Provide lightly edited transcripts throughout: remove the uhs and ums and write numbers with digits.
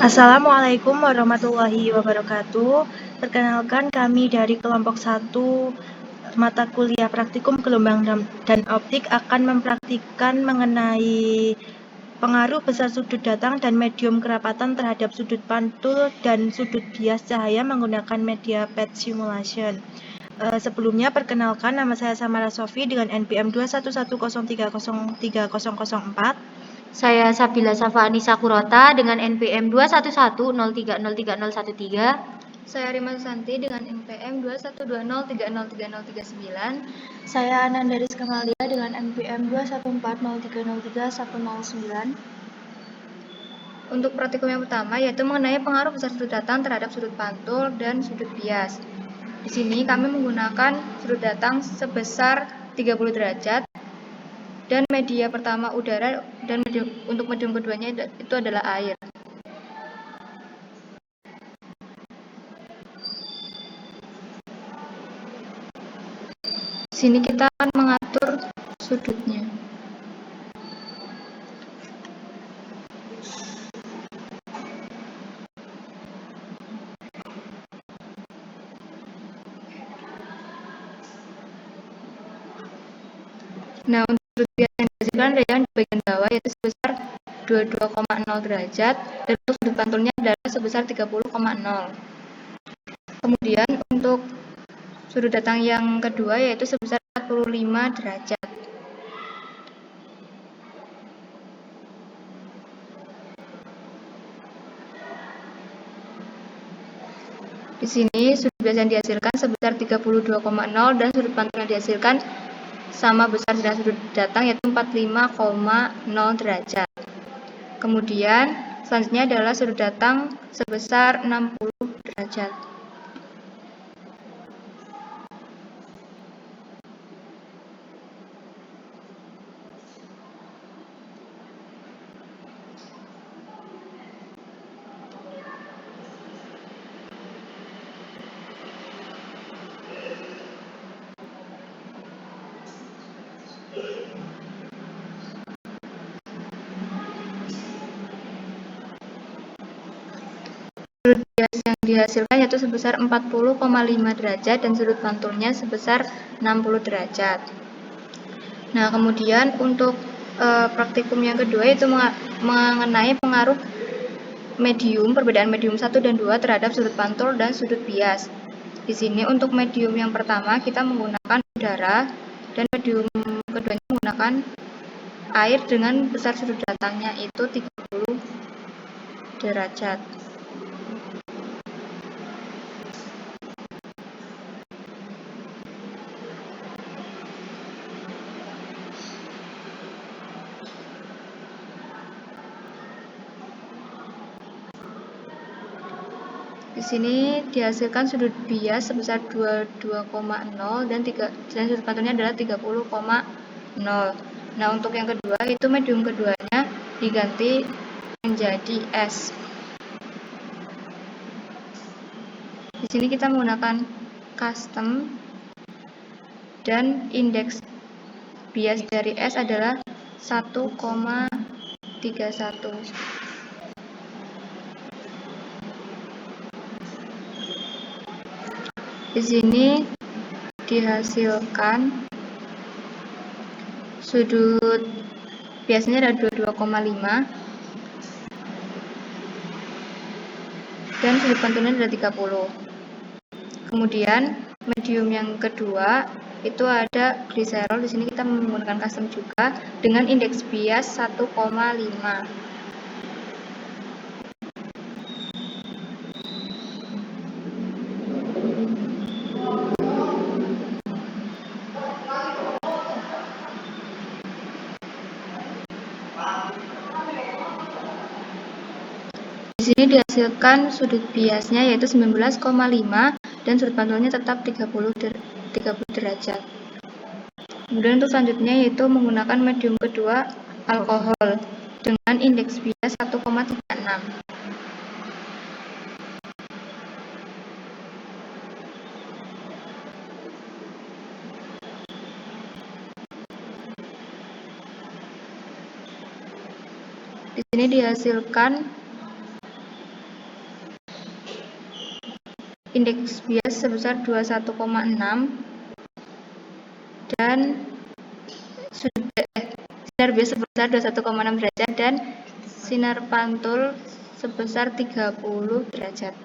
Assalamualaikum warahmatullahi wabarakatuh. Perkenalkan kami dari kelompok 1 mata kuliah praktikum gelombang dan optik akan mempraktikkan mengenai pengaruh besar sudut datang dan medium kerapatan terhadap sudut pantul dan sudut bias cahaya menggunakan media PET simulation. Sebelumnya perkenalkan, nama saya Samara Sofi dengan NPM 21103030004. Saya Sabila Safa Anissa Kurota dengan NPM 21103030013. Saya Rima Susanti dengan NPM 2120303039. Saya Anandaris Kamalia dengan NPM 21403030109. Untuk praktikum yang pertama yaitu mengenai pengaruh besar sudut datang terhadap sudut pantul dan sudut bias. Di sini kami menggunakan sudut datang sebesar 30 derajat dan media pertama udara dan untuk medium keduanya itu adalah air. Di sini kita akan mengatur sudutnya. Nah, untuk sudut bias yang dihasilkan adalah di bagian bawah yaitu sebesar 22,0 derajat dan untuk sudut pantulnya adalah sebesar 30,0. Kemudian untuk sudut datang yang kedua yaitu sebesar 45 derajat. Di sini sudut bias yang dihasilkan sebesar 32,0 dan sudut pantul yang dihasilkan sama besar dengan sudut datang yaitu 45,0 derajat. Kemudian selanjutnya adalah sudut datang sebesar 60 derajat. Sudut bias yang dihasilkan yaitu sebesar 40,5 derajat dan sudut pantulnya sebesar 60 derajat. Nah, kemudian untuk praktikum yang kedua yaitu mengenai pengaruh perbedaan medium 1 dan 2 terhadap sudut pantul dan sudut bias. Di sini untuk medium yang pertama kita menggunakan udara dan medium keduanya menggunakan air dengan besar sudut datangnya itu 30 derajat. Di sini dihasilkan sudut bias sebesar 22,0 dan sudut pantulnya adalah 30,0. Nah, untuk yang kedua itu medium keduanya diganti menjadi S. Di sini kita menggunakan custom dan indeks bias dari S adalah 1,31. Di sini dihasilkan sudut biasanya ada 22,5 dan sudut pantulnya adalah 30. Kemudian medium yang kedua itu ada gliserol. Di sini kita menggunakan custom juga dengan indeks bias 1,5. Di sini dihasilkan sudut biasnya yaitu 19,5 dan sudut pantulnya tetap 30 derajat. Kemudian untuk selanjutnya yaitu menggunakan medium kedua alkohol dengan indeks bias 1,36. Di sini dihasilkan indeks bias sebesar 21,6 dan sinar bias sebesar 21,6 derajat dan sinar pantul sebesar 30 derajat.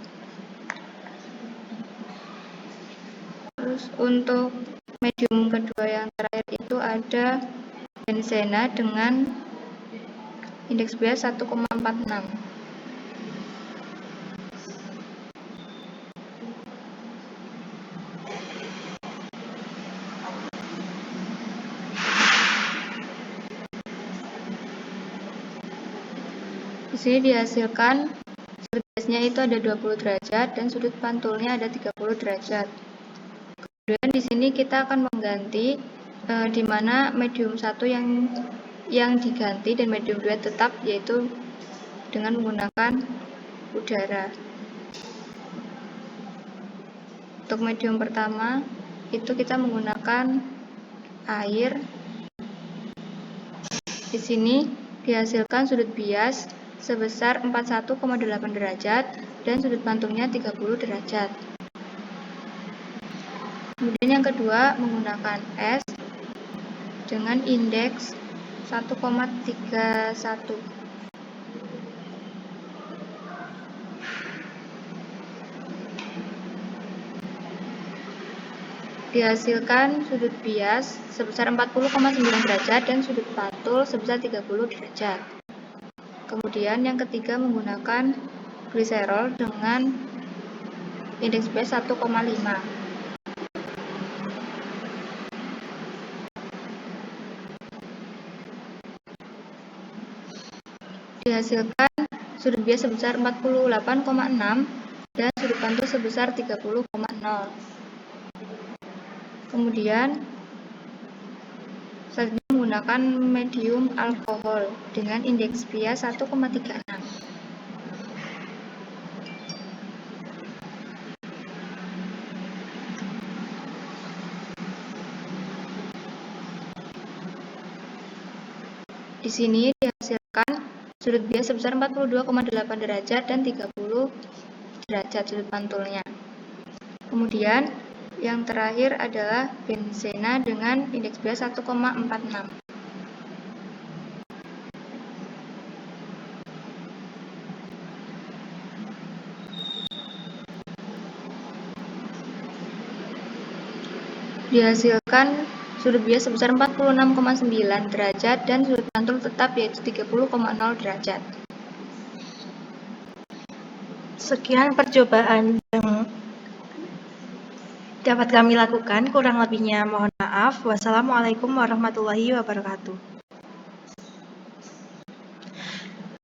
Terus untuk medium kedua yang terakhir itu ada benzena dengan indeks bias 1,46. Di sini dihasilkan sudut biasnya itu ada 20 derajat dan sudut pantulnya ada 30 derajat. Kemudian di sini kita akan mengganti di mana medium 1 yang diganti dan medium 2 tetap, yaitu dengan menggunakan udara. Untuk medium pertama itu kita menggunakan air. Di sini dihasilkan sudut bias sebesar 41,8 derajat dan sudut pantulnya 30 derajat. Kemudian yang kedua menggunakan es dengan indeks 1,31. Dihasilkan sudut bias sebesar 40,9 derajat dan sudut pantul sebesar 30 derajat. Kemudian yang ketiga menggunakan gliserol dengan indeks bias 1,5. Dihasilkan sudut bias sebesar 48,6 dan sudut pantul sebesar 30,0. Kemudian selanjutnya menggunakan medium alkohol dengan indeks bias 1,36. Di sini dihasilkan sudut bias sebesar 42,8 derajat dan 30 derajat sudut pantulnya. Kemudian yang terakhir adalah benzena dengan indeks bias 1,46. Dihasilkan sudut bias sebesar 46,9 derajat dan sudut pantul tetap yaitu 30,0 derajat. Sekian percobaan yang dapat kami lakukan, kurang lebihnya mohon maaf. Wassalamualaikum warahmatullahi wabarakatuh.